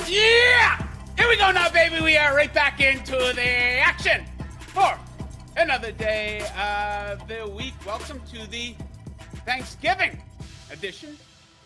Yeah! Here we go now, baby. We are right back into the action for another day of the week. Welcome to the Thanksgiving edition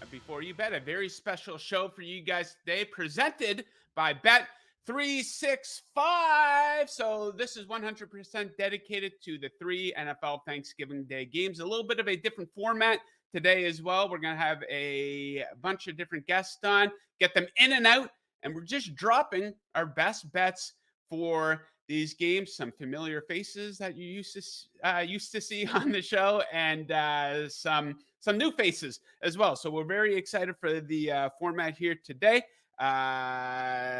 of Before You Bet, a very special show for you guys today, presented by BET365. So this is 100% dedicated to the 3 NFL Thanksgiving Day games. A little bit of a different format today as well. We're going to have a bunch of different guests on, get them in and out, and we're just dropping our best bets for these games. Some familiar faces that you used to see on the show, and some new faces as well. So we're very excited for the format here today.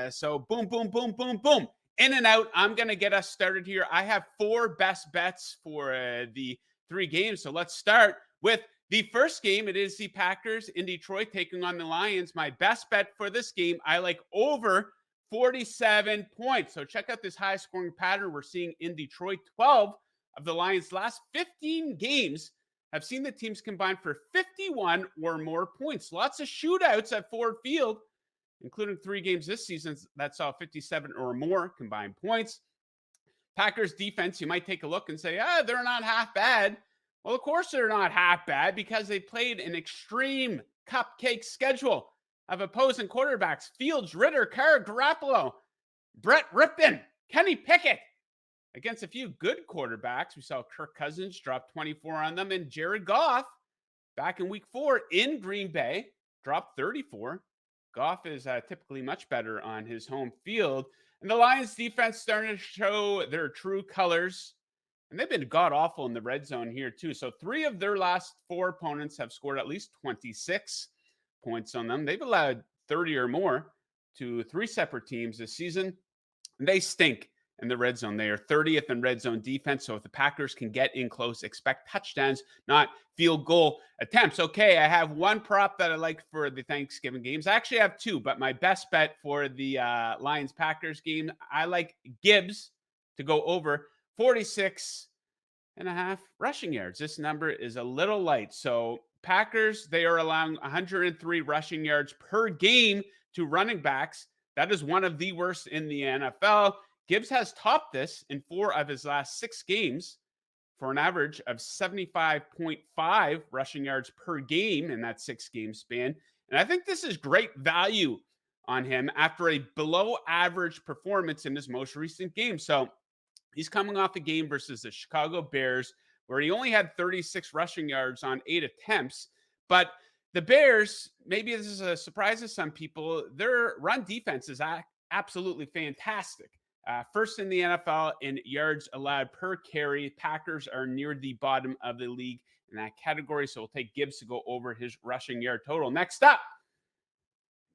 So boom, boom, boom, boom, boom, in and out. I'm gonna get us started here. I have 4 best bets for the 3 games. So let's start with the first game. It is the Packers in Detroit taking on the Lions. My best bet for this game, I like over 47 points. So check out this high scoring pattern we're seeing in Detroit. 12 of the Lions' last 15 games have seen the teams combine for 51 or more points. Lots of shootouts at Ford Field, including 3 games this season that saw 57 or more combined points. Packers defense, you might take a look and say, they're not half bad. Well, of course they're not half bad, because they played an extreme cupcake schedule of opposing quarterbacks: Fields, Ritter, Carr, Garoppolo, Brett Ripken, Kenny Pickett. Against a few good quarterbacks, we saw Kirk Cousins drop 24 on them, and Jared Goff, back in week 4 in Green Bay, dropped 34. Goff is typically much better on his home field. And the Lions defense starting to show their true colors. And they've been god-awful in the red zone here, too. So 3 of their last 4 opponents have scored at least 26 points on them. They've allowed 30 or more to 3 separate teams this season. And they stink in the red zone. They are 30th in red zone defense. So if the Packers can get in close, expect touchdowns, not field goal attempts. Okay, I have 1 prop that I like for the Thanksgiving games. I actually have 2, but my best bet for the Lions-Packers game, I like Gibbs to go over 46.5 rushing yards. This number is a little light. So Packers, they are allowing 103 rushing yards per game to running backs. That is one of the worst in the NFL. Gibbs has topped this in 4 of his last 6 games for an average of 75.5 rushing yards per game in that 6-game span. And I think this is great value on him after a below average performance in his most recent game. So he's coming off a game versus the Chicago Bears where he only had 36 rushing yards on 8 attempts. But the Bears, maybe this is a surprise to some people, their run defense is absolutely fantastic. First in the NFL in yards allowed per carry. Packers are near the bottom of the league in that category. So we'll take Gibbs to go over his rushing yard total. Next up,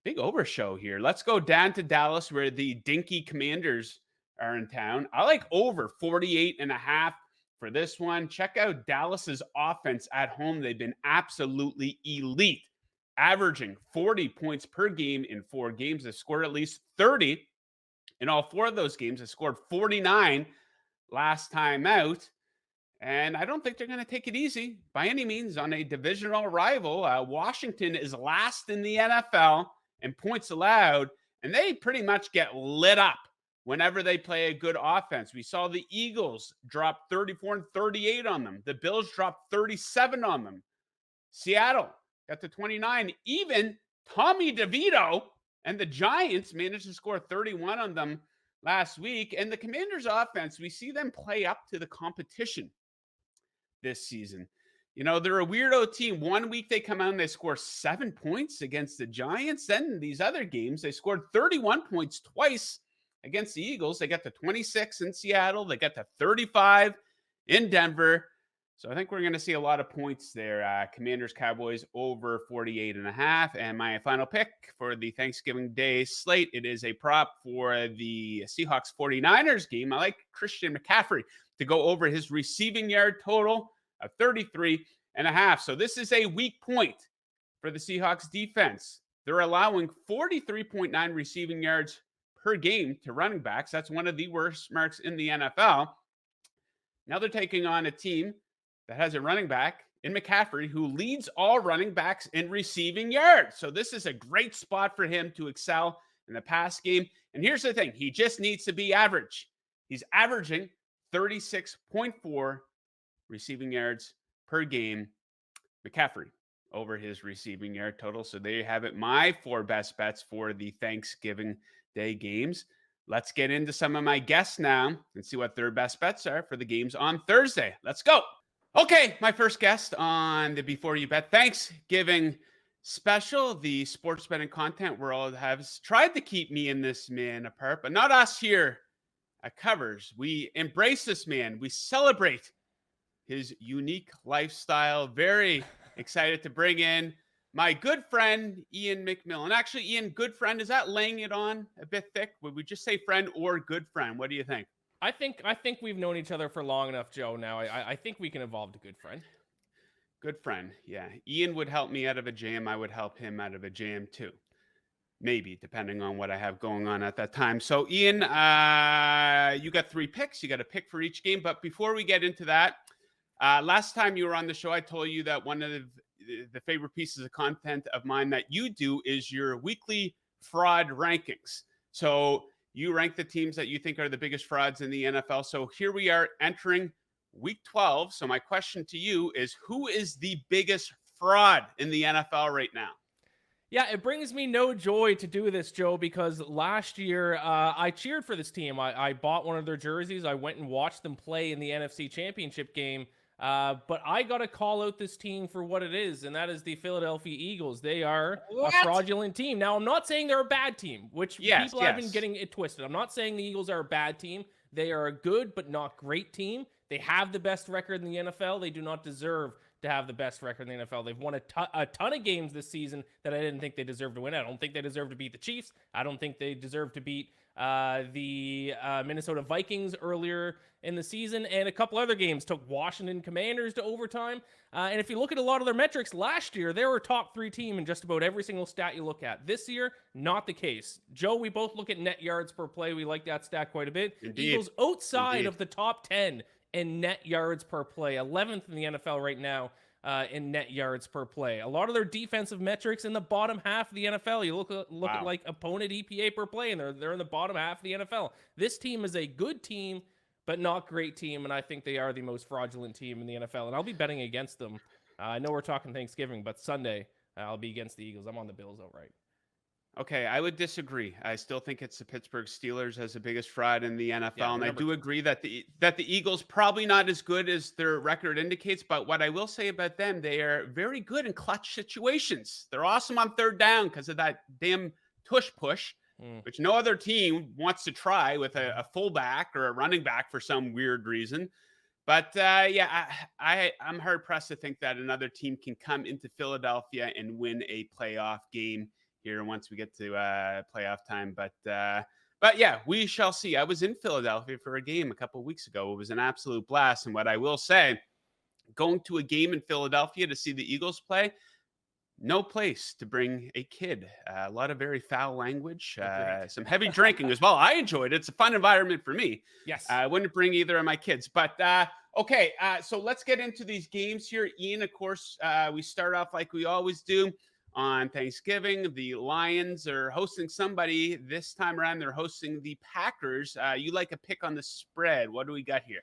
big overshow here. Let's go down to Dallas, where the dinky Commanders are in town. I like over 48.5 for this one. Check out Dallas's offense at home. They've been absolutely elite, averaging 40 points per game in 4 games. They scored at least 30 in all 4 of those games. They scored 49 last time out. And I don't think they're going to take it easy by any means on a divisional rival. Washington is last in the NFL in points allowed, and they pretty much get lit up whenever they play a good offense. We saw the Eagles drop 34 and 38 on them. The Bills dropped 37 on them. Seattle got to 29. Even Tommy DeVito and the Giants managed to score 31 on them last week. And the Commanders' offense, we see them play up to the competition this season. You know, they're a weirdo team. 1 week they come out and they score 7 points against the Giants. Then in these other games, they scored 31 points twice against the Eagles. They got to 26 in Seattle. They got to 35 in Denver. So I think we're going to see a lot of points there. Commanders, Cowboys over 48.5. And my final pick for the Thanksgiving Day slate, it is a prop for the Seahawks 49ers game. I like Christian McCaffrey to go over his receiving yard total of 33.5. So this is a weak point for the Seahawks defense. They're allowing 43.9 receiving yards per game to running backs. That's one of the worst marks in the NFL. Now they're taking on a team that has a running back in McCaffrey who leads all running backs in receiving yards. So this is a great spot for him to excel in the pass game. And here's the thing, he just needs to be average. He's averaging 36.4 receiving yards per game. McCaffrey over his receiving yard total. So there you have it. My 4 best bets for the Thanksgiving Day games. Let's get into some of my guests now and see what their best bets are for the games on Thursday. Let's go. Okay, my first guest on the Before You Bet Thanksgiving special, the sports betting content world has tried to keep me and this man apart, but not us here at Covers. We embrace this man. We celebrate his unique lifestyle. Very excited to bring in my good friend, Iain MacMillan. Actually, Iain, good friend, is that laying it on a bit thick? Would we just say friend or good friend? What do you think? I think we've known each other for long enough, Joe. Now I think we can evolve to good friend. Good friend, yeah. Iain would help me out of a jam. I would help him out of a jam too. Maybe, depending on what I have going on at that time. So, Iain, you got 3 picks. You got a pick for each game. But before we get into that, last time you were on the show, I told you that one of the favorite pieces of content of mine that you do is your weekly fraud rankings. So you rank the teams that you think are the biggest frauds in the NFL. So here we are entering week 12. So my question to you is, who is the biggest fraud in the NFL right now? Yeah, it brings me no joy to do this, Joe, because last year I cheered for this team. I bought one of their jerseys. I went and watched them play in the NFC Championship game. But I got to call out this team for what it is, and that is the Philadelphia Eagles. They are a fraudulent team. Now, I'm not saying they're a bad team, which people have been getting it twisted. I'm not saying the Eagles are a bad team. They are a good but not great team. They have the best record in the NFL. They do not deserve to have the best record in the NFL. They've won a ton of games this season that I didn't think they deserved to win. I don't think they deserve to beat the Chiefs. I don't think they deserve to beat the Minnesota Vikings earlier in the season, and a couple other games took Washington Commanders to overtime. And if you look at a lot of their metrics last year, they were a top 3 team in just about every single stat you look at. This year, not the case. Joe, we both look at net yards per play. We like that stat quite a bit. Indeed. Eagles outside of the top 10 in net yards per play, 11th in the NFL right now. In net yards per play. A lot of their defensive metrics in the bottom half of the NFL. You look at like opponent EPA per play, and they're in the bottom half of the NFL. This team is a good team, but not great team, and I think they are the most fraudulent team in the NFL, and I'll be betting against them. I know we're talking Thanksgiving, but Sunday I'll be against the Eagles. I'm on the Bills outright. Okay, I would disagree. I still think it's the Pittsburgh Steelers as the biggest fraud in the NFL, and I do agree that the Eagles probably not as good as their record indicates. But what I will say about them, they are very good in clutch situations. They're awesome on third down because of that damn tush push, which no other team wants to try with a fullback or a running back for some weird reason. But I'm hard pressed to think that another team can come into Philadelphia and win a playoff game here once we get to playoff time. But yeah, we shall see. I was in Philadelphia for a game a couple of weeks ago. It was an absolute blast. And what I will say, going to a game in Philadelphia to see the Eagles play, no place to bring a kid. A lot of very foul language, some heavy drinking as well. I enjoyed it. It's a fun environment for me. Yes. I wouldn't bring either of my kids. But okay, so let's get into these games here. Iain, of course, we start off like we always do. On Thanksgiving, the Lions are hosting somebody. This time around, they're hosting the Packers. You like a pick on the spread. What do we got here?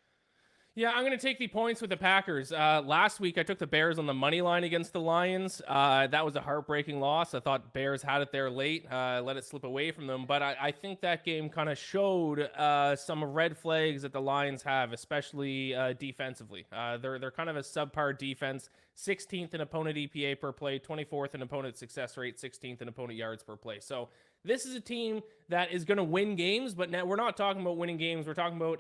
Yeah, I'm going to take the points with the Packers. Last week, I took the Bears on the money line against the Lions. That was a heartbreaking loss. I thought Bears had it there late, let it slip away from them. But I think that game kind of showed some red flags that the Lions have, especially defensively. They're kind of a subpar defense. 16th in opponent EPA per play, 24th in opponent success rate, 16th in opponent yards per play. So this is a team that is going to win games, but now we're not talking about winning games. We're talking about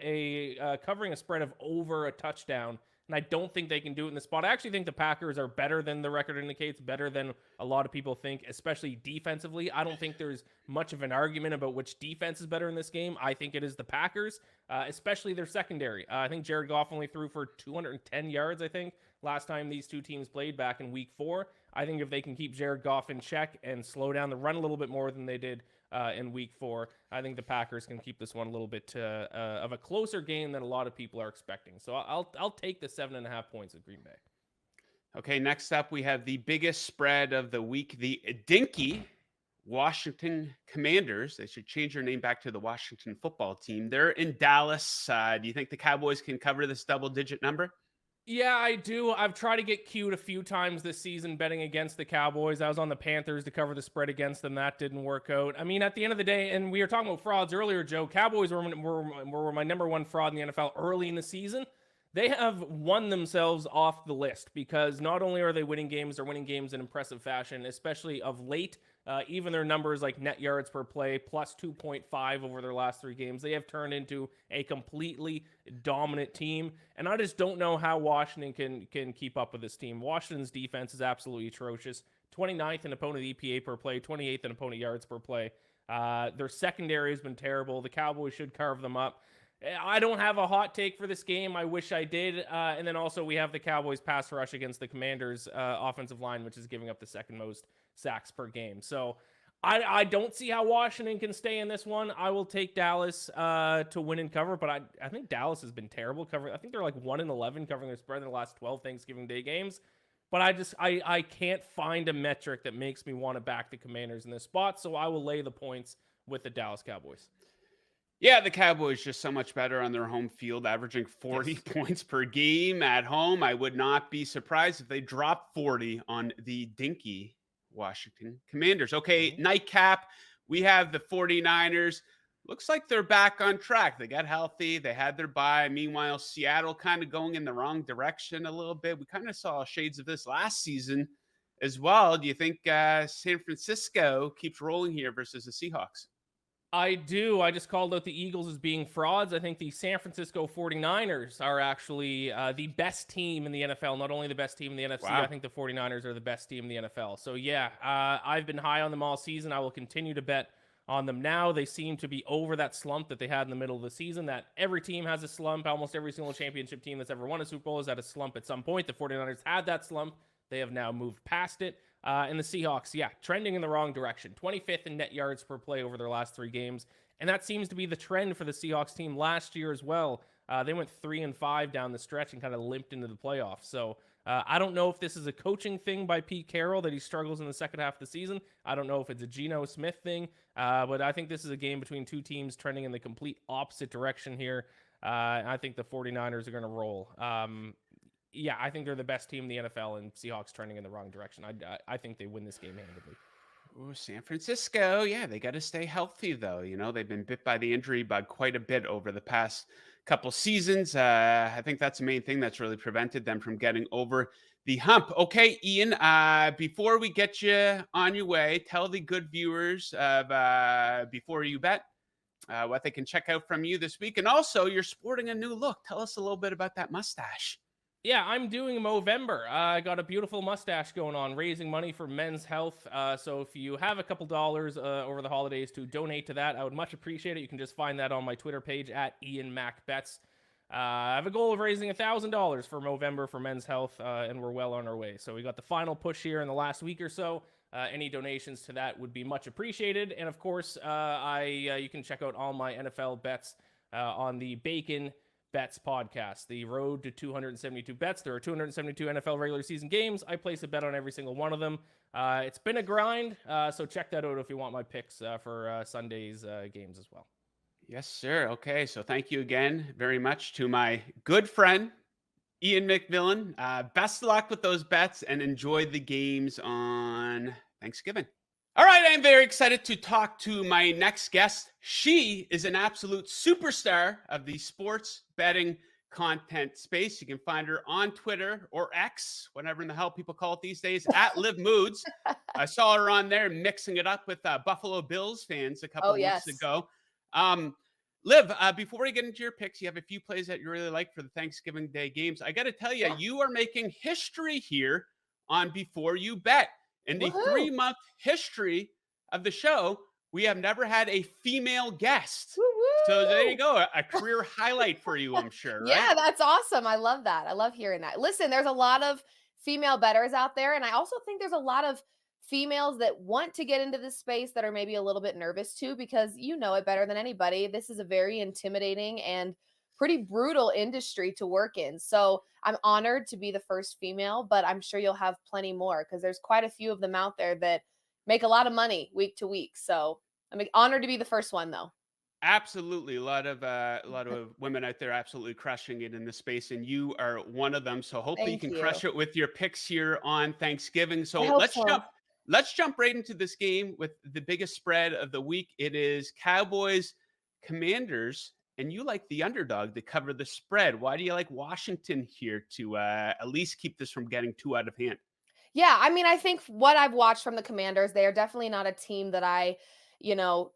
covering a spread of over a touchdown, and I don't think they can do it in the spot. I actually think the Packers are better than the record indicates, better than a lot of people think, especially defensively. I don't think there's much of an argument about which defense is better in this game. I think it is the Packers, especially their secondary. I think Jared Goff only threw for 210 yards, I think, last time these two teams played back in week 4. I think if they can keep Jared Goff in check and slow down the run a little bit more than they did in week 4, I think the Packers can keep this one a little bit of a closer game than a lot of people are expecting. So I'll take the 7.5 points of Green Bay. Okay, next up we have the biggest spread of the week, the Dinky Washington Commanders. They should change their name back to the Washington Football Team. They're in Dallas. Do you think the Cowboys can cover this double-digit number? Yeah, I do. I've tried to get cute a few times this season betting against the Cowboys. I was on the Panthers to cover the spread against them. That didn't work out. I mean, at the end of the day, and we were talking about frauds earlier, Joe, Cowboys were my number one fraud in the NFL early in the season. They have won themselves off the list because not only are they winning games, they're winning games in impressive fashion, especially of late. Even their numbers like net yards per play, plus 2.5 over their last 3 games, they have turned into a completely dominant team. And I just don't know how Washington can keep up with this team. Washington's defense is absolutely atrocious. 29th in opponent EPA per play, 28th in opponent yards per play. Their secondary has been terrible. The Cowboys should carve them up. I don't have a hot take for this game. I wish I did. And then also we have the Cowboys pass rush against the Commanders offensive line, which is giving up the second most sacks per game. So I don't see how Washington can stay in this one. I will take Dallas to win and cover, but I think Dallas has been terrible covering. I think they're like 1-11 covering their spread in the last 12 Thanksgiving Day games. But I can't find a metric that makes me want to back the Commanders in this spot. So I will lay the points with the Dallas Cowboys. Yeah, the Cowboys just so much better on their home field, averaging 40 points per game at home. I would not be surprised if they drop 40 on the dinky Washington Commanders. Okay, nightcap, we have the 49ers. Looks like they're back on track. They got healthy. They had their bye. Meanwhile, Seattle kind of going in the wrong direction a little bit. We kind of saw shades of this last season as well. Do you think San Francisco keeps rolling here versus the Seahawks? I do. I just called out the Eagles as being frauds. I think the San Francisco 49ers are actually the best team in the NFL, not only the best team in the NFC. Wow. I think the 49ers are the best team in the NFL. So, yeah, I've been high on them all season. I will continue to bet on them now. They seem to be over that slump that they had in the middle of the season, that every team has a slump. Almost every single championship team that's ever won a Super Bowl has had a slump at some point. The 49ers had that slump. They have now moved past it. And the Seahawks, yeah, trending in the wrong direction. 25th in net yards per play over their last 3 games. And that seems to be the trend for the Seahawks team last year as well. They went 3-5 down the stretch and kind of limped into the playoffs. So I don't know if this is a coaching thing by Pete Carroll that he struggles in the second half of the season. I don't know if it's a Geno Smith thing. But I think this is a game between two teams trending in the complete opposite direction here. I think the 49ers are going to roll. Yeah, I think they're the best team in the NFL, and Seahawks trending in the wrong direction. I think they win this game handedly. Ooh, San Francisco, yeah, they got to stay healthy, though. You know, they've been bit by the injury bug quite a bit over the past couple seasons. I think that's the main thing that's really prevented them from getting over the hump. Okay, Iain, before we get you on your way, tell the good viewers of Before You Bet what they can check out from you this week. And also, you're sporting a new look. Tell us a little bit about that mustache. Yeah, I'm doing Movember. I got a beautiful mustache going on, raising money for men's health. So if you have a couple dollars over the holidays to donate to that, I would much appreciate it. You can just find that on my Twitter page at IanMacBets. I have a goal of raising $1,000 for Movember for men's health, and we're well on our way. So we got the final push here in the last week or so. Any donations to that would be much appreciated. And of course, you can check out all my NFL bets on the Bacon Bets podcast, the road to 272 bets. There are 272 NFL regular season games. I place a bet on every single one of them. It's been a grind, so check that out if you want my picks for Sunday's games as well. Yes, sir. Okay, so thank you again very much to my good friend, Iain MacMillan. Best of luck with those bets and enjoy the games on Thanksgiving. All right, I'm very excited to talk to my next guest. She is an absolute superstar of the sports betting content space. You can find her on Twitter or X, whatever in the hell people call it these days, at Liv Moods. I saw her on there mixing it up with Buffalo Bills fans a couple weeks ago. Liv, before we get into your picks, you have a few plays that you really like for the Thanksgiving Day games. I got to tell you, you are making history here on Before You Bet. In the 3-month history of the show, we have never had a female guest. Woo-woo. So there you go. A career highlight for you, I'm sure. Right? Yeah, that's awesome. I love that. I love hearing that. Listen, there's a lot of female bettors out there. And I also think there's a lot of females that want to get into this space that are maybe a little bit nervous too, because you know it better than anybody. This is a very intimidating and pretty brutal industry to work in. So I'm honored to be the first female, but I'm sure you'll have plenty more because there's quite a few of them out there that make a lot of money week to week. So I'm honored to be the first one, though. Absolutely. A lot of women out there absolutely crushing it in the space, and you are one of them. So hopefully you Thank can you. crush it with your picks here on Thanksgiving. I So hope let's so. jump right into this game with the biggest spread of the week. It is Cowboys Commanders, and you like the underdog to cover the spread. Why do you like Washington here to at least keep this from getting too out of hand? Yeah, I mean, I think what I've watched from the Commanders, they are definitely not a team that I,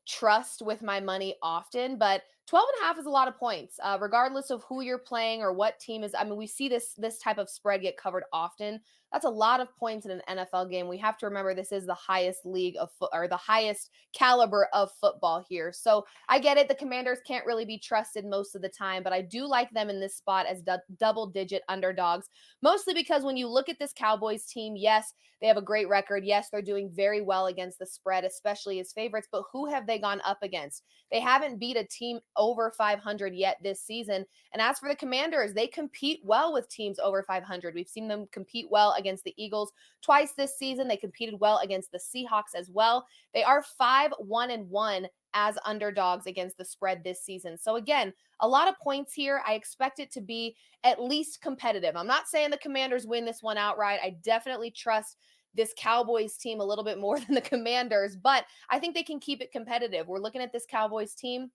trust with my money often, but 12.5 is a lot of points. Regardless of who you're playing or what team is. I mean, we see this type of spread get covered often. That's a lot of points in an NFL game. We have to remember this is the highest league of foot or the highest caliber of football here. So I get it. The Commanders can't really be trusted most of the time, but I do like them in this spot as double digit underdogs. Mostly because when you look at this Cowboys team, yes, they have a great record. Yes, they're doing very well against the spread, especially as favorites. But who have they gone up against? They haven't beat a team over 500 yet this season. And as for the Commanders, they compete well with teams over 500. We've seen them compete well against the Eagles twice this season. They competed well against the Seahawks as well. They are 5-1-1 as underdogs against the spread this season. So again, a lot of points here. I expect it to be at least competitive. I'm not saying the Commanders win this one outright. I definitely trust this Cowboys team a little bit more than the Commanders, but I think they can keep it competitive. We're looking at this Cowboys team.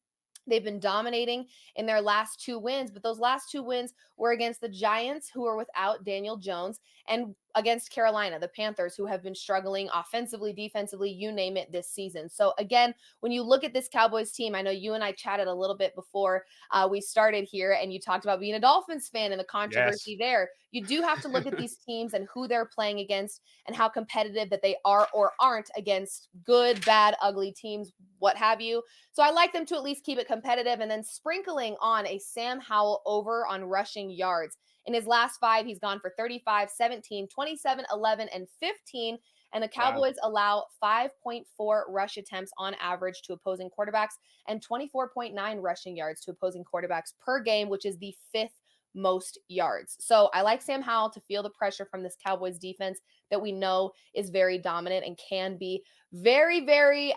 They've been dominating in their last 2 wins, but those last 2 wins were against the Giants, who are without Daniel Jones, and against Carolina, the Panthers, who have been struggling offensively, defensively, you name it this season. So again, when you look at this Cowboys team, I know you and I chatted a little bit before we started here, and you talked about being a Dolphins fan and the Yes. controversy there. You do have to look at these teams and who they're playing against and how competitive that they are or aren't against good, bad, ugly teams, what have you. So I like them to at least keep it competitive, and then sprinkling on a Sam Howell over on rushing yards. In his last 5, he's gone for 35, 17, 27, 11, and 15. And the Wow. Cowboys allow 5.4 rush attempts on average to opposing quarterbacks and 24.9 rushing yards to opposing quarterbacks per game, which is the 5th most yards. So I like Sam Howell to feel the pressure from this Cowboys defense that we know is very dominant and can be very, very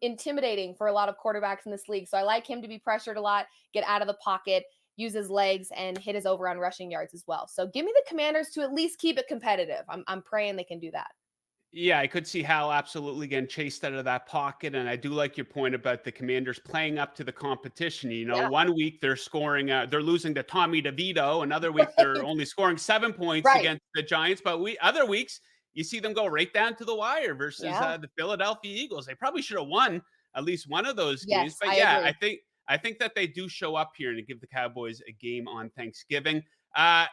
intimidating for a lot of quarterbacks in this league. So I like him to be pressured a lot, get out of the pocket, use his legs, and hit his over on rushing yards as well. So give me the Commanders to at least keep it competitive. I'm praying they can do that. Yeah, I could see Hal absolutely getting chased out of that pocket. And I do like your point about the Commanders playing up to the competition. Yeah. One week they're scoring, they're losing to Tommy DeVito. Another week they're only scoring 7 points Right. against the Giants. But other weeks you see them go right down to the wire versus Yeah. the Philadelphia Eagles. They probably should have won at least one of those games. Yes, But I yeah, agree. I think that they do show up here and give the Cowboys a game on Thanksgiving.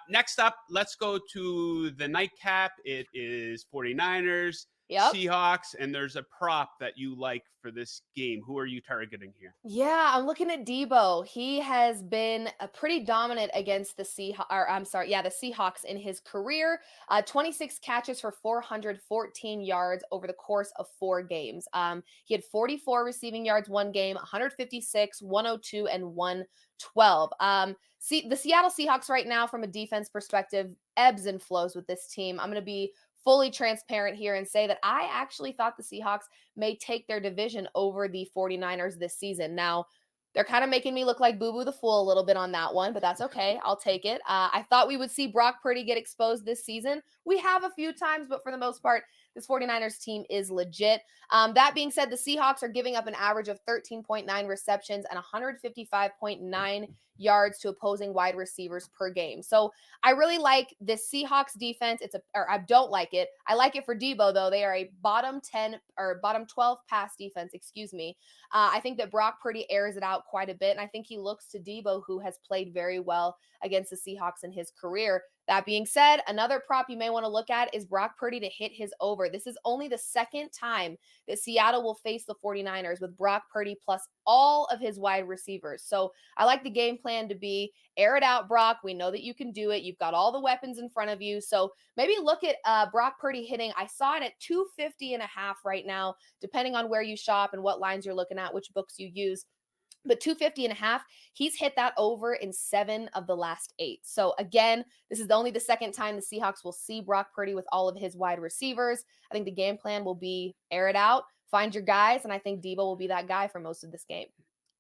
Next up, let's go to the nightcap. It is 49ers, Yep. Seahawks, and there's a prop that you like for this game. Who are you targeting here? Yeah, I'm looking at Debo. He has been pretty dominant against the the Seahawks in his career. 26 catches for 414 yards over the course of 4 games. He had 44 receiving yards one game, 156, 102, and 112. See the Seattle Seahawks right now, from a defense perspective, ebbs and flows with this team. I'm going to be fully transparent here and say that I actually thought the Seahawks may take their division over the 49ers this season. Now, they're kind of making me look like Boo Boo the Fool a little bit on that one, but that's okay. I'll take it. I thought we would see Brock Purdy get exposed this season. We have a few times, but for the most part, this 49ers team is legit. That being said, the Seahawks are giving up an average of 13.9 receptions and 155.9 yards to opposing wide receivers per game. So I really like this Seahawks defense. I don't like it. I like it for Debo, though. They are a bottom 10 or bottom 12 pass defense, excuse me. I think that Brock Purdy airs it out quite a bit, and I think he looks to Debo, who has played very well against the Seahawks in his career. That being said, another prop you may want to look at is Brock Purdy to hit his over. This is only the second time that Seattle will face the 49ers with Brock Purdy plus all of his wide receivers. So I like the game plan to be air it out, Brock. We know that you can do it. You've got all the weapons in front of you. So maybe look at Brock Purdy hitting. I saw it at 250.5 right now, depending on where you shop and what lines you're looking at, which books you use. But 250.5, he's hit that over in 7 of the last 8. So again, this is only the second time the Seahawks will see Brock Purdy with all of his wide receivers. I think the game plan will be air it out, find your guys, and I think Debo will be that guy for most of this game.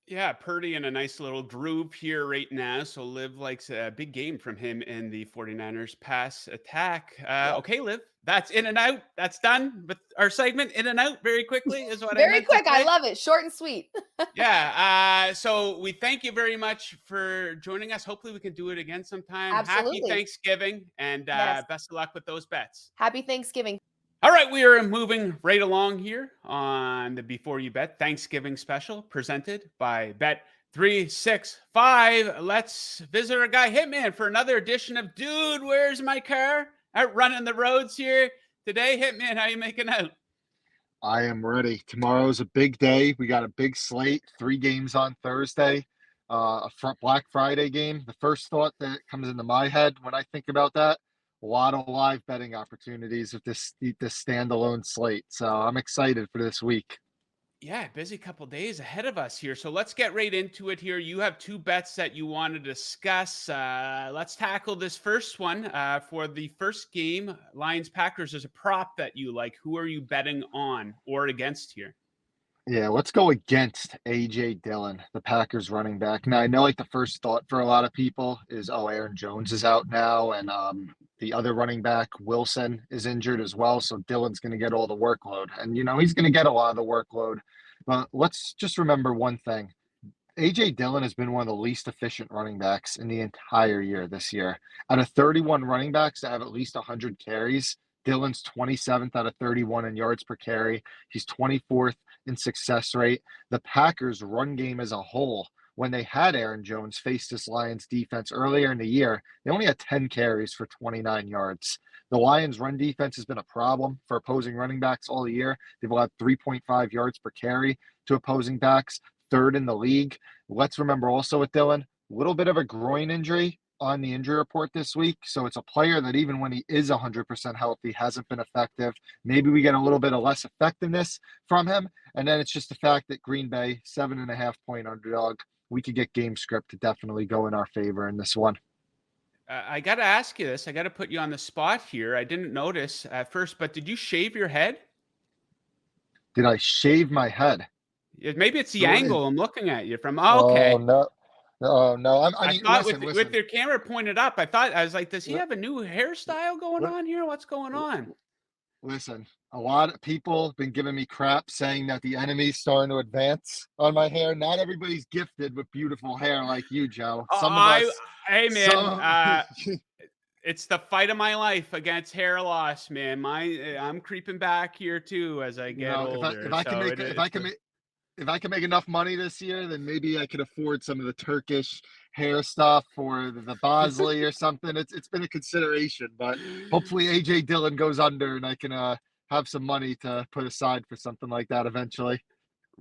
Yeah, Purdy in a nice little groove here right now. So Liv likes a big game from him in the 49ers pass attack. Yep. Okay, Liv, that's in and out. That's done with our segment. In and out very quickly is what I Very meant to quick. I say. love it. Short and sweet. Yeah. So we thank you very much for joining us. Hopefully we can do it again sometime. Absolutely. Happy Thanksgiving and Yes. best of luck with those bets. Happy Thanksgiving. All right, we are moving right along here on the Before You Bet Thanksgiving special presented by Bet365. Let's visit our guy Hitman for another edition of Dude, Where's My Car? Out running the roads here today. Hitman, how you making out? I am ready. Tomorrow's a big day. We got a big slate, 3 games on Thursday, Black Friday game. The first thought that comes into my head when I think about that, a lot of live betting opportunities with this standalone slate. So I'm excited for this week. Yeah, busy couple days ahead of us here. So let's get right into it here. You have 2 bets that you want to discuss. Let's tackle this first one. For the first game, Lions-Packers is a prop that you like. Who are you betting on or against here? Yeah, let's go against A.J. Dillon, the Packers running back. Now, I know like the first thought for a lot of people is, oh, Aaron Jones is out now, and the other running back, Wilson, is injured as well, so Dillon's going to get all the workload. And, he's going to get a lot of the workload. But let's just remember one thing. A.J. Dillon has been one of the least efficient running backs in the entire year this year. Out of 31 running backs that have at least 100 carries, Dillon's 27th out of 31 in yards per carry. He's 24th in success rate. The Packers' run game as a whole, when they had Aaron Jones face this Lions defense earlier in the year, they only had 10 carries for 29 yards. The Lions' run defense has been a problem for opposing running backs all year. They've allowed 3.5 yards per carry to opposing backs, 3rd in the league. Let's remember also with Dillon, a little bit of a groin injury on the injury report this week. So it's a player that even when he is 100% healthy, hasn't been effective. Maybe we get a little bit of less effectiveness from him. And then it's just the fact that Green Bay, 7.5-point underdog. We could get game script to definitely go in our favor in this one. I got to ask you this. I got to put you on the spot here. I didn't notice at first, but did you shave your head? Did I shave my head? Maybe it's the angle I'm looking at you from. Oh, okay. Oh, no. Oh, no. I thought with your camera pointed up, I was like, does he have a new hairstyle going on here? What's going on? Listen, a lot of people have been giving me crap saying that the enemy's starting to advance on my hair. Not everybody's gifted with beautiful hair like you, Joe. Hey, man, it's the fight of my life against hair loss, man. I'm creeping back here too as I get older. If I can make enough money this year, then maybe I could afford some of the Turkish hair stuff or the Bosley or something. It's been a consideration, but hopefully A.J. Dillon goes under and I can have some money to put aside for something like that eventually.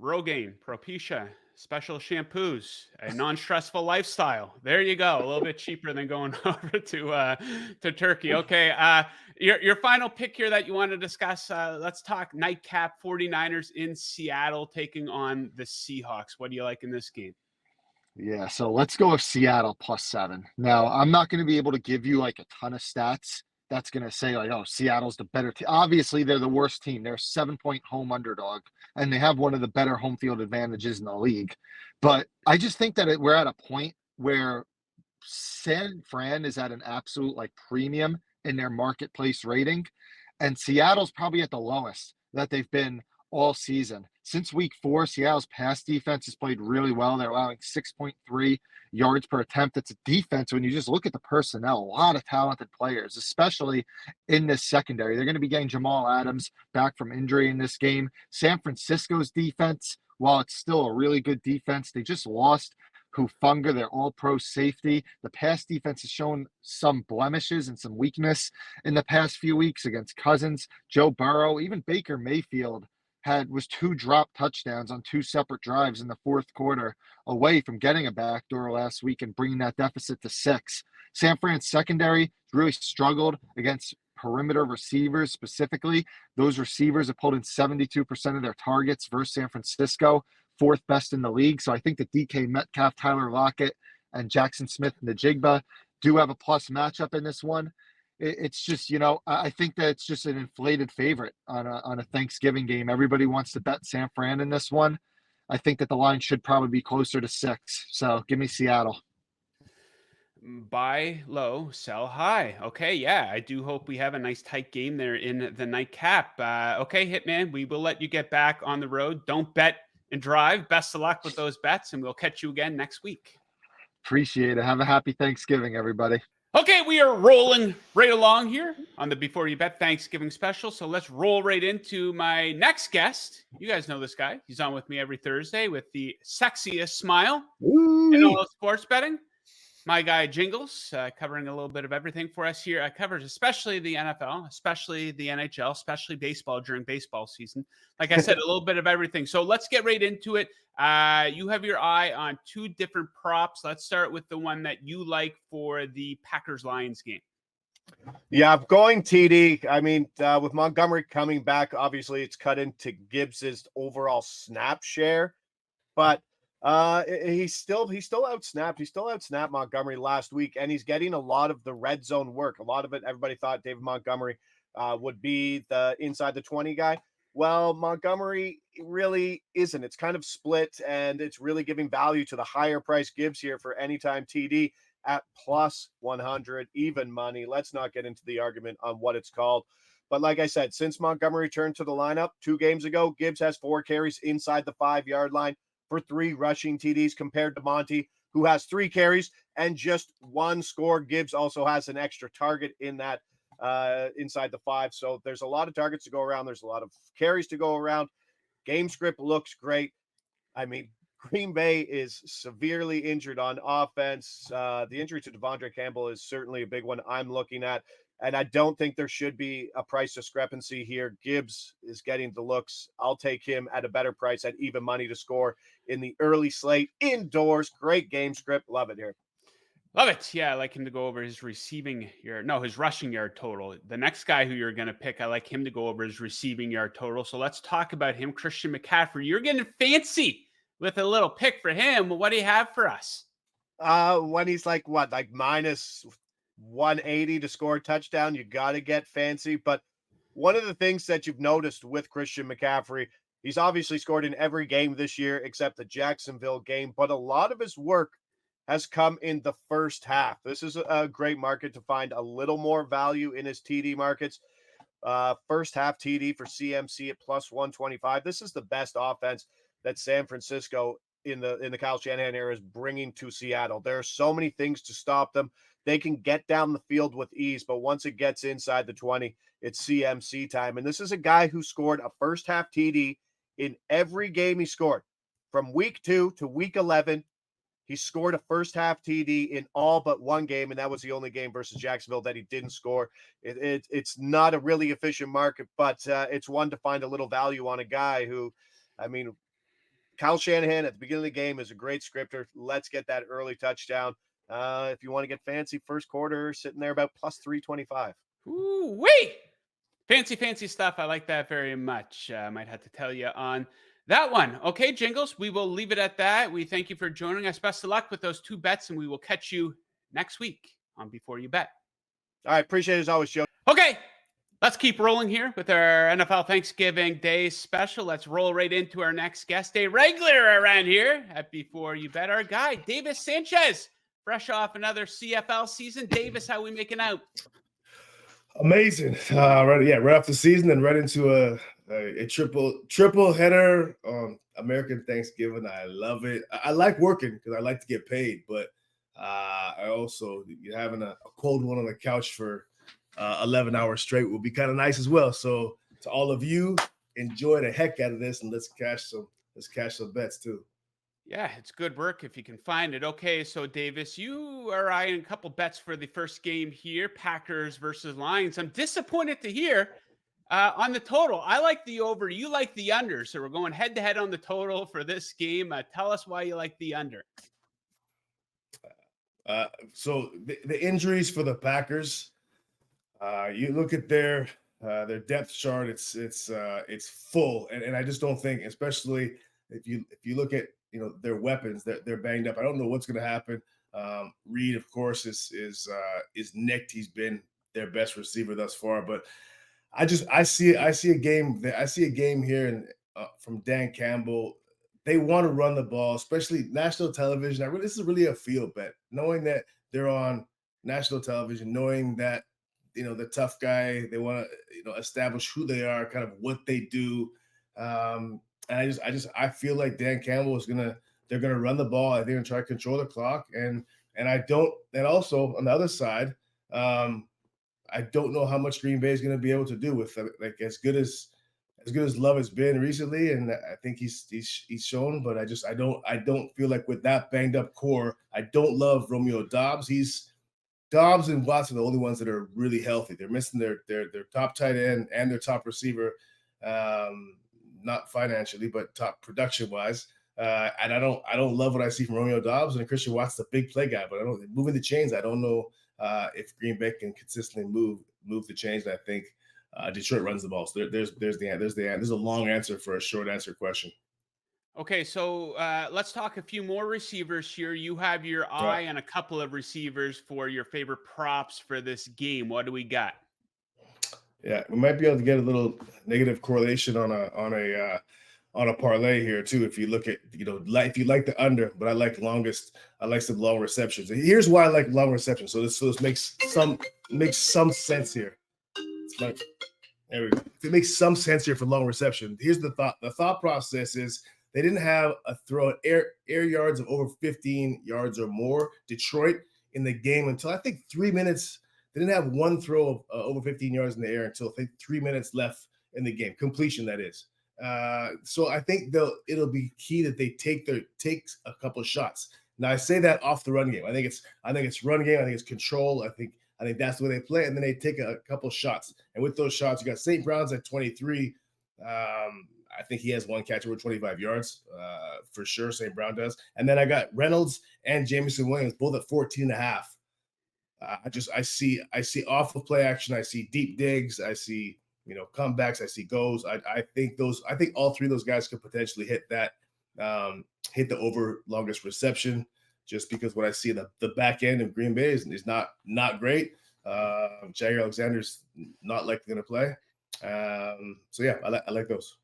Rogaine, Propecia, special shampoos, a non-stressful lifestyle. There you go. A little bit cheaper than going over to Turkey. Okay. Your final pick here that you want to discuss. Let's talk nightcap 49ers in Seattle taking on the Seahawks. What do you like in this game? Yeah, so let's go with Seattle +7. Now, I'm not going to be able to give you like a ton of stats that's going to say like, oh, Seattle's the better team. Obviously, they're the worst team. They're a 7-point home underdog, and they have one of the better home field advantages in the league. But I just think that we're at a point where San Fran is at an absolute like premium in their marketplace rating, and Seattle's probably at the lowest that they've been all season. Since week 4, Seattle's pass defense has played really well. They're allowing 6.3 yards per attempt. It's a defense, when you just look at the personnel, a lot of talented players, especially in this secondary. They're going to be getting Jamal Adams back from injury in this game. San Francisco's defense, while it's still a really good defense, they just lost Hufanga, their all-pro safety. The pass defense has shown some blemishes and some weakness in the past few weeks against Cousins, Joe Burrow, even Baker Mayfield was 2 drop touchdowns on 2 separate drives in the 4th quarter away from getting a backdoor last week and bringing that deficit to 6. San Fran's secondary really struggled against perimeter receivers specifically. Those receivers have pulled in 72% of their targets versus San Francisco. fourth best in the league. So I think that DK Metcalf, Tyler Lockett, and Jackson Smith and Najigba do have a plus matchup in this one. It's just, I think that it's just an inflated favorite on a Thanksgiving game. Everybody wants to bet San Fran in this one. I think that the line should probably be closer to 6. So give me Seattle. Buy low, sell high. Okay, yeah, I do hope we have a nice tight game there in the nightcap. Okay, Hitman, we will let you get back on the road. Don't bet and drive. Best of luck with those bets, and we'll catch you again next week. Appreciate it. Have a happy Thanksgiving, everybody. Okay, we are rolling right along here on the Before You Bet Thanksgiving special. So let's roll right into my next guest. You guys know this guy. He's on with me every Thursday with the sexiest smile in all of sports betting. My guy Jingles, covering a little bit of everything for us here. I covers especially the NFL, especially the NHL, especially baseball during baseball season. Like I said, a little bit of everything. So let's get right into it. You have your eye on 2 different props. Let's start with the one that you like for the Packers-Lions game. Yeah, I'm going TD. I mean, with Montgomery coming back, obviously it's cut into Gibbs's overall snap share, but he's still outsnapped. He still outsnapped Montgomery last week, and he's getting a lot of the red zone work. A lot of it, everybody thought David Montgomery would be the inside the 20 guy. Well, Montgomery really isn't. It's kind of split, and it's really giving value to the higher price Gibbs here for anytime TD at plus 100, even money. Let's not get into the argument on what it's called. But like I said, since Montgomery returned to the lineup 2 games ago, Gibbs has 4 carries inside the 5-yard line for 3 rushing TDs compared to Monty, who has 3 carries and just 1 score. Gibbs also has an extra target in that inside the 5. So there's a lot of targets to go around. There's a lot of carries to go around. Game script looks great. I mean, Green Bay is severely injured on offense. The injury to Devondre Campbell is certainly a big one I'm looking at. And I don't think there should be a price discrepancy here. Gibbs is getting the looks. I'll take him at a better price at even money to score in the early slate indoors. Great game script. Love it here. Love it. Yeah, I like him to go over his his rushing yard total. The next guy who you're going to pick, I like him to go over his receiving yard total. So let's talk about him. Christian McCaffrey. You're getting fancy with a little pick for him. What do you have for us? When he's like minus 180 to score a touchdown, you got to get fancy. But one of the things that you've noticed with Christian McCaffrey, he's obviously scored in every game this year except the Jacksonville game, but a lot of his work has come in the first half. This is a great market to find a little more value in his TD markets. First half TD for CMC at plus 125. This is the best offense that San Francisco in the Kyle Shanahan era is bringing to Seattle. There are so many things to stop them. They can get down the field with ease, but once it gets inside the 20, it's CMC time. And this is a guy who scored a first half TD in every game he scored. From week 2 to week 11, he scored a first half TD in all but 1 game, and that was the only game versus Jacksonville that he didn't score. It's not a really efficient market, but it's one to find a little value on a guy who, I mean, Kyle Shanahan at the beginning of the game is a great scripter. Let's get that early touchdown. If you want to get fancy, first quarter sitting there about plus 325. Ooh, wait! Fancy stuff. I like that very much. I might have to tell you on that one. Okay, Jingles, we will leave it at that. We thank you for joining us. Best of luck with those 2 bets, and we will catch you next week on Before You Bet. All right, appreciate it as always, Joe. Okay, let's keep rolling here with our NFL Thanksgiving Day special. Let's roll right into our next guest, a regular around here at Before You Bet, our guy, Davis Sanchez. Fresh off another CFL season. Davis, how we making out? Amazing. Right off the season and right into a triple header on American Thanksgiving. I love it. I like working because I like to get paid, but I also having a cold one on the couch for 11 hours straight will be kind of nice as well. So to all of you, enjoy the heck out of this, and let's cash some bets too. Yeah, it's good work if you can find it. Okay, so Davis, you are eyeing a couple bets for the first game here, Packers versus Lions. I'm disappointed to hear on the total. I like the over. You like the under. So we're going head-to-head on the total for this game. Tell us why you like the under. So the injuries for the Packers, you look at their depth chart, it's full. And I just don't think, especially if you look at their weapons, they're banged up. I don't know what's going to happen. Reed, of course, is nicked. He's been their best receiver thus far, but I see a game here from Dan Campbell. They want to run the ball, especially national television. This is really a field bet, knowing that they're on national television, knowing that the tough guy. They want to establish who they are, kind of what they do. And I feel like Dan Campbell they're gonna run the ball. They're gonna try to control the clock, and also on the other side, I don't know how much Green Bay is going to be able to do with like as good as Love has been recently, and I think he's shown. But I don't feel like with that banged up core, I don't love Romeo Doubs. Dobbs and Watson are the only ones that are really healthy. They're missing their top tight end and their top receiver, not financially, but top production wise. And I don't love what I see from Romeo Doubs, and Christian Watson's a big play guy, but moving the chains. I don't know if Green Bay can consistently move the chains. And I think Detroit runs the ball. So there's a long answer for a short answer question. Okay, so let's talk a few more receivers here. You have your eye on a couple of receivers for your favorite props for this game. What do we got? Yeah, we might be able to get a little negative correlation on a parlay here too. If you look at if you like the under, but I like some long receptions. And here's why I like long receptions. So this makes some sense here. There we go. If it makes some sense here for long reception, here's the thought. The thought process is they didn't have a throw at air yards of over 15 yards or more, Detroit, in the game until I think 3 minutes. They didn't have one throw of over 15 yards in the air until I think 3 minutes left in the game. Completion, that is. So I think it'll be key that they take a couple of shots. Now I say that off the run game. I think it's run game. I think it's control. I think that's the way they play. And then they take a couple of shots. And with those shots, you got St. Brown's at 23. I think he has one catch over 25 yards for sure. St. Brown does. And then I got Reynolds and Jameson Williams both at 14.5. I see off of play action. I see deep digs. I see comebacks. I see goals. I think all three of those guys could potentially hit that, hit the over longest reception, just because what I see the back end of Green Bay is not great. Jair Alexander's not likely going to play. So yeah, I like those.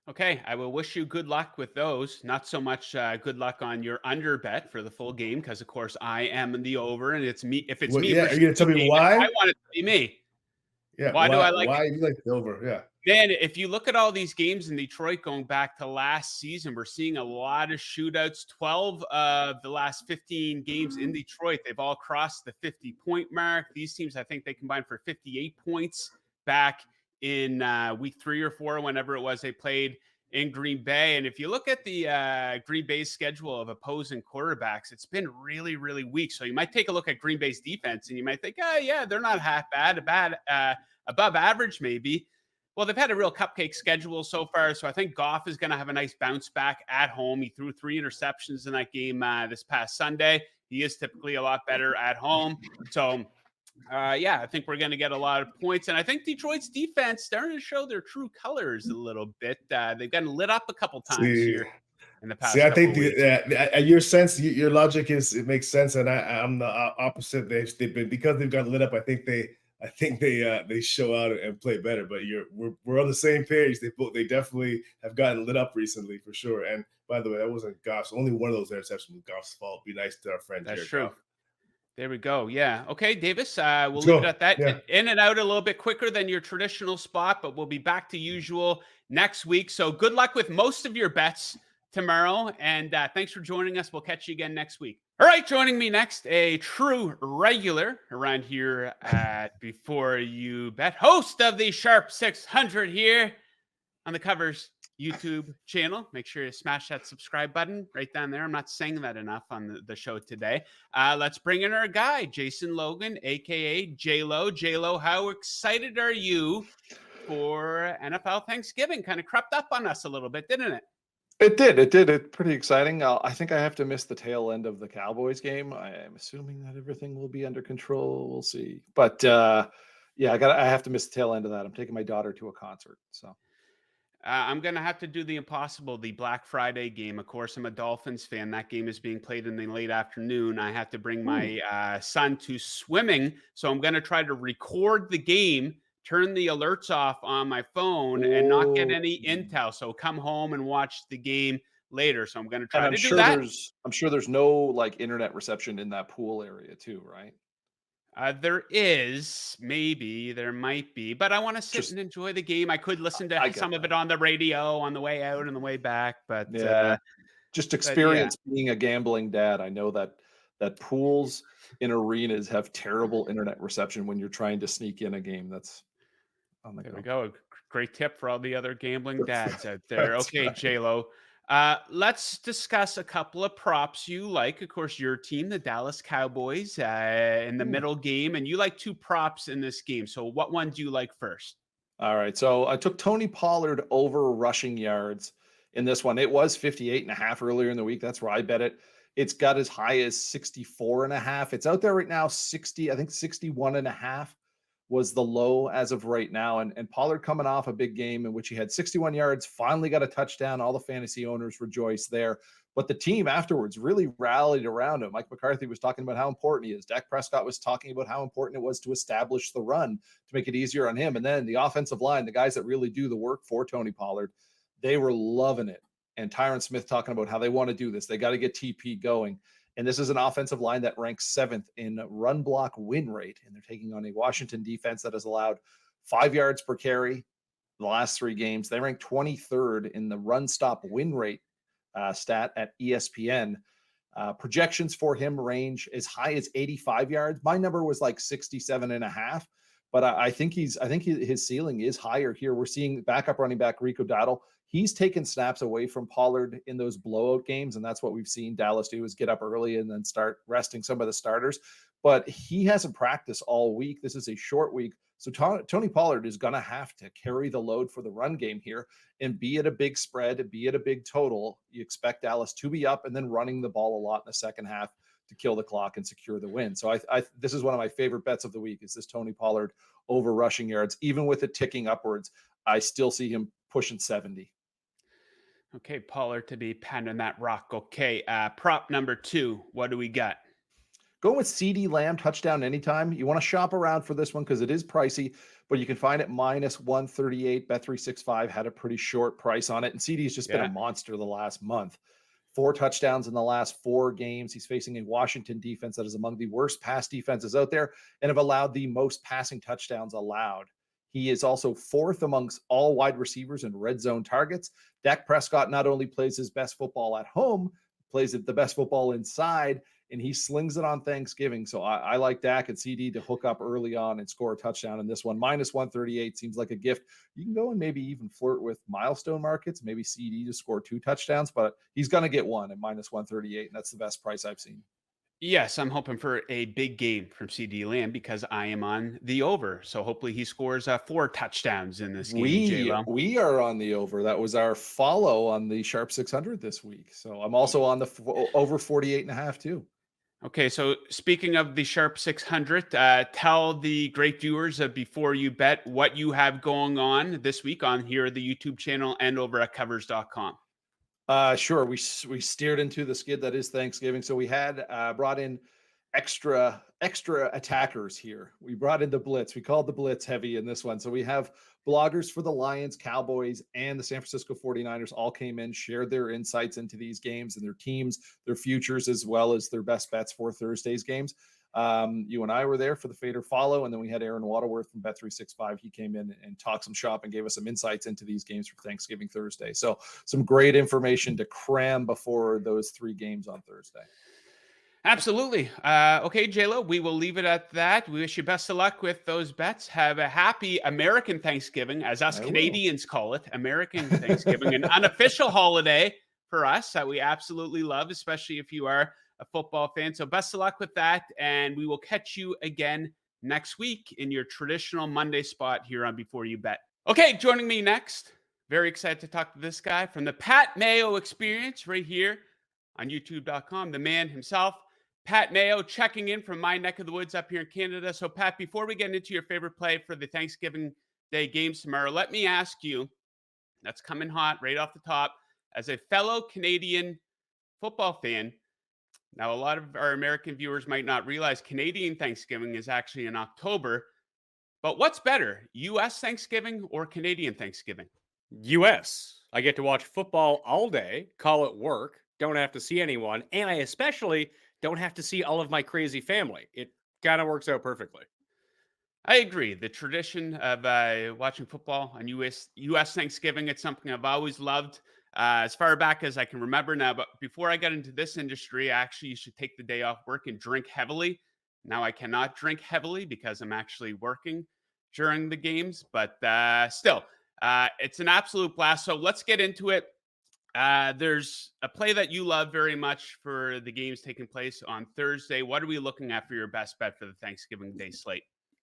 Okay, I will wish you good luck with those. Not so much good luck on your under bet for the full game, because of course I am in the over, and it's me. If it's me, yeah, are you going to tell me why? I want it to be me. Yeah, why do I like? Why you like the over? Yeah. Man, if you look at all these games in Detroit going back to last season, we're seeing a lot of shootouts. 12 of the last 15 games in Detroit, they've all crossed the 50-point mark. These teams, I think they combined for 58 points back in week 3 or 4, whenever it was they played in Green Bay. And if you look at the Green Bay's schedule of opposing quarterbacks, it's been really, really weak. So you might take a look at Green Bay's defense and you might think, oh, yeah, they're not half bad, above average maybe. Well, they've had a real cupcake schedule so far. So I think Goff is going to have a nice bounce back at home. He threw 3 interceptions in that game this past Sunday. He is typically a lot better at home. So yeah, I think we're going to get a lot of points. And I think Detroit's defense starting to show their true colors a little bit. They've gotten lit up a couple times here in the past. I think your sense, your logic it makes sense. And I'm the opposite. They've been, because they've gotten lit up, I think they show out and play better. But we're on the same page. They definitely have gotten lit up recently for sure. And by the way, that wasn't Goff's. Only one of those interceptions was Goff's fault. Be nice to our friend. That's Jared true. Goff. There we go. Yeah. Okay, Davis, we'll leave it at that. Yeah. In and out a little bit quicker than your traditional spot, but we'll be back to usual next week. So good luck with most of your bets tomorrow. And thanks for joining us. We'll catch you again next week. All right, joining me next, a true regular around here at Before You Bet, host of the Sharp 600 here on the Covers YouTube channel. Make sure you smash that subscribe button right down there. I'm not saying that enough on the show today. Let's bring in our guy, Jason Logan, aka J-Lo. J-Lo, how excited are you for NFL Thanksgiving? Kind of crept up on us a little bit, didn't it? It did. It's pretty exciting. I think I have to miss the tail end of the Cowboys game. I am assuming that everything will be under control. We'll see. But yeah, I have to miss the tail end of that. I'm taking my daughter to a concert. So I'm going to have to do the impossible, the Black Friday game. Of course, I'm a Dolphins fan. That game is being played in the late afternoon. I have to bring my son to swimming. So I'm going to try to record the game, turn the alerts off on my phone, and not get any intel. So come home and watch the game later. So I'm going to And try to do that. I'm sure there's no like internet reception in that pool area too, right? There is, maybe there might be, but I want to sit Just and enjoy the game. I could listen to I get some of that. it on the radio on the way out and the way back, but Yeah. Just yeah. experience being a gambling dad. I know that pools in arenas have terrible internet reception when you're trying to sneak in a game. That's on the There we go. go. Great tip for all the other gambling dads out there. That's Okay, right. J-Lo. Let's discuss a couple of props you like. Of course, your team, the Dallas Cowboys, in the Ooh. middle game, and you like two props in this game. So what one do you like first? All right. So I took Tony Pollard over rushing yards in this one. It was 58.5 earlier in the week. That's where I bet it. It's got as high as 64.5. It's out there right now, 60, I think 61.5 was the low as of right now. And Pollard coming off a big game in which he had 61 yards, finally got a touchdown. All the fantasy owners rejoice there. But the team afterwards really rallied around him. Mike McCarthy was talking about how important he is. Dak Prescott was talking about how important it was to establish the run to make it easier on him. And then the offensive line, the guys that really do the work for Tony Pollard, they were loving it. And Tyron Smith talking about how they want to do this. They got to get TP going. And this is an offensive line that ranks 7th in run block win rate. And they're taking on a Washington defense that has allowed 5 yards per carry the last 3 games. They rank 23rd in the run stop win rate stat at ESPN. Projections for him range as high as 85 yards. My number was like 67.5. But I think his ceiling is higher here. We're seeing backup running back Rico Dowdle. He's taken snaps away from Pollard in those blowout games, and that's what we've seen Dallas do is get up early and then start resting some of the starters. But he hasn't practiced all week. This is a short week. So Tony Pollard is going to have to carry the load for the run game here and be at a big spread, be at a big total. You expect Dallas to be up and then running the ball a lot in the second half to kill the clock and secure the win. So this is one of my favorite bets of the week is this Tony Pollard over rushing yards. Even with it ticking upwards, I still see him pushing 70. Okay, Pollard to be pounding that rock. Okay, prop number 2. What do we got? Going with CD Lamb, touchdown anytime. You want to shop around for this one because it is pricey, but you can find it minus 138. Bet365 had a pretty short price on it, and CD's just been a monster the last month. 4 touchdowns in the last 4 games. He's facing a Washington defense that is among the worst pass defenses out there and have allowed the most passing touchdowns allowed. He is also 4th amongst all wide receivers in red zone targets. Dak Prescott not only plays his best football at home, plays the best football inside, and he slings it on Thanksgiving. So I like Dak and CD to hook up early on and score a touchdown in this one. Minus 138 seems like a gift. You can go and maybe even flirt with milestone markets, maybe CD to score 2 touchdowns, but he's going to get one at minus 138, and that's the best price I've seen. Yes, I'm hoping for a big game from CD Lamb because I am on the over. So hopefully he scores 4 touchdowns in this game. We are on the over. That was our follow on the Sharp 600 this week. So I'm also on the over 48.5 too. Okay, so speaking of the Sharp 600, tell the great viewers before you bet what you have going on this week on here the YouTube channel and over at covers.com. Sure. We steered into the skid that is Thanksgiving. So we had brought in extra attackers here. We brought in the blitz. We called the blitz heavy in this one. So we have bloggers for the Lions, Cowboys, and the San Francisco 49ers all came in, shared their insights into these games and their teams, their futures, as well as their best bets for Thursday's games. You and I were there for the Fade or Follow, and then we had Aaron Waterworth from Bet365. He came in and talked some shop and gave us some insights into these games for Thanksgiving Thursday. So some great information to cram before those 3 games on Thursday. Absolutely. Okay, JLo, we will leave it at that. We wish you best of luck with those bets. Have a happy American Thanksgiving, as us Canadians call it, American Thanksgiving, an unofficial holiday for us that we absolutely love, especially if you are a football fan. So best of luck with that, and we will catch you again next week in your traditional Monday spot here on Before You Bet. Okay, joining me next, very excited to talk to this guy from the Pat Mayo Experience right here on YouTube.com, the man himself, Pat Mayo, checking in from my neck of the woods up here in Canada. So, Pat, before we get into your favorite play for the Thanksgiving Day games tomorrow, let me ask you, that's coming hot right off the top. As a fellow Canadian football fan, now a lot of our American viewers might not realize Canadian Thanksgiving is actually in October. But what's better, US Thanksgiving or Canadian Thanksgiving? US. I get to watch football all day, call it work, don't have to see anyone, and I especially don't have to see all of my crazy family. It kind of works out perfectly. I agree. The tradition of watching football on US Thanksgiving, it's something I've always loved as far back as I can remember now. But before I got into this industry, I actually used to take the day off work and drink heavily. Now I cannot drink heavily because I'm actually working during the games. But still, it's an absolute blast. So let's get into it. There's a play that you love very much for the games taking place on Thursday. What are we looking at for your best bet for the Thanksgiving Day slate?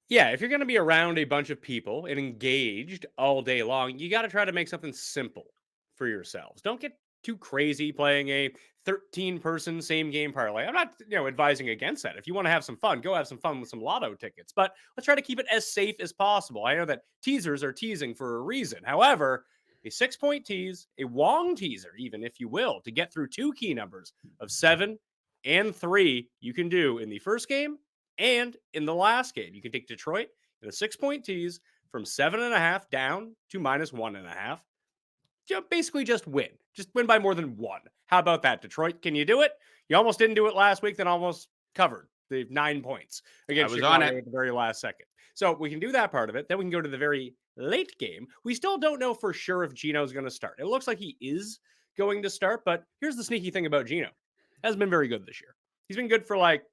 Yeah, if you're going to be around a bunch of people and engaged all day long, you got to try to make something simple for yourselves. Don't get too crazy playing a 13-person same game parlay. I'm not, advising against that. If you want to have some fun, go have some fun with some lotto tickets. But let's try to keep it as safe as possible. I know that teasers are teasing for a reason. However, a 6-point tease, a Wong teaser, even if you will, to get through two key numbers of 7 and 3, you can do in the first game and in the last game. You can take Detroit in a 6-point tease from 7.5 down to -1.5. Basically just win. Just win by more than 1. How about that, Detroit? Can you do it? You almost didn't do it last week, then almost covered the 9 points against Chicago at the very last second. So we can do that part of it. Then we can go to the very late game. We still don't know for sure if Gino's going to start. It looks like he is going to start, but here's the sneaky thing about Gino. Hasn't been very good this year. He's been good for like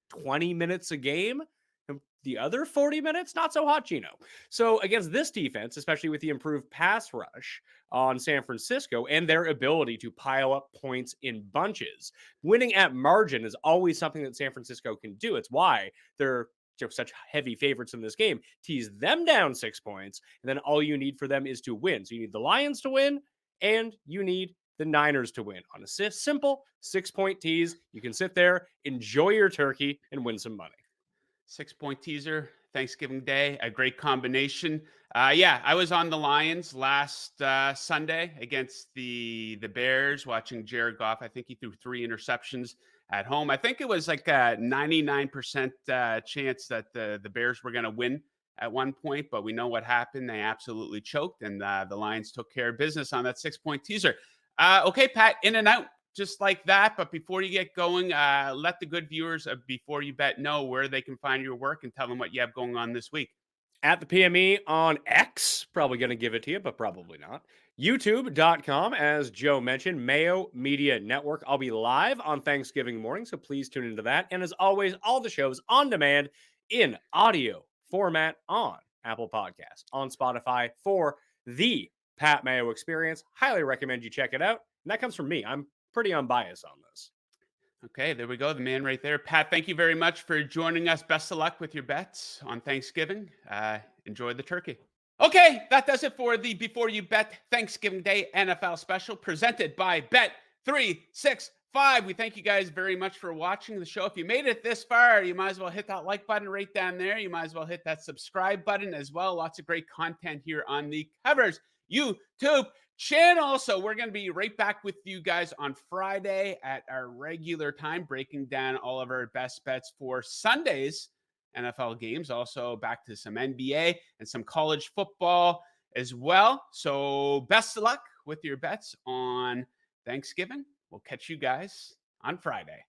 20 minutes a game. The other 40 minutes, not so hot, Gino. So against this defense, especially with the improved pass rush on San Francisco and their ability to pile up points in bunches, winning at margin is always something that San Francisco can do. It's why they're such heavy favorites in this game. Tease them down 6 points, and then all you need for them is to win. So you need the Lions to win, and you need the Niners to win on a simple 6-point tease. You can sit there, enjoy your turkey, and win some money. 6-point teaser, Thanksgiving Day, a great combination. I was on the Lions last Sunday against the Bears, watching Jared Goff. I think he threw 3 interceptions at home. I think it was like a 99% chance that the Bears were going to win at one point, but we know what happened. They absolutely choked, and the Lions took care of business on that 6-point teaser. Okay, Pat, in and out. Just like that. But before you get going, let the good viewers of Before You Bet know where they can find your work and tell them what you have going on this week. At the PME on X, probably going to give it to you, but probably not. YouTube.com, as Joe mentioned, Mayo Media Network. I'll be live on Thanksgiving morning, so please tune into that. And as always, all the shows on demand in audio format on Apple Podcasts, on Spotify for the Pat Mayo experience. Highly recommend you check it out. And that comes from me. I'm pretty unbiased on this. Okay, there we go. The man right there. Pat, thank you very much for joining us. Best of luck with your bets on Thanksgiving. Enjoy the turkey. Okay, that does it for the Before You Bet Thanksgiving Day NFL special presented by BET365. We thank you guys very much for watching the show. If you made it this far, you might as well hit that like button right down there. You might as well hit that subscribe button as well. Lots of great content here on the Covers YouTube channel. So we're going to be right back with you guys on Friday at our regular time, breaking down all of our best bets for Sunday's NFL games. Also back to some NBA and some college football as well. So best of luck with your bets on Thanksgiving. We'll catch you guys on Friday.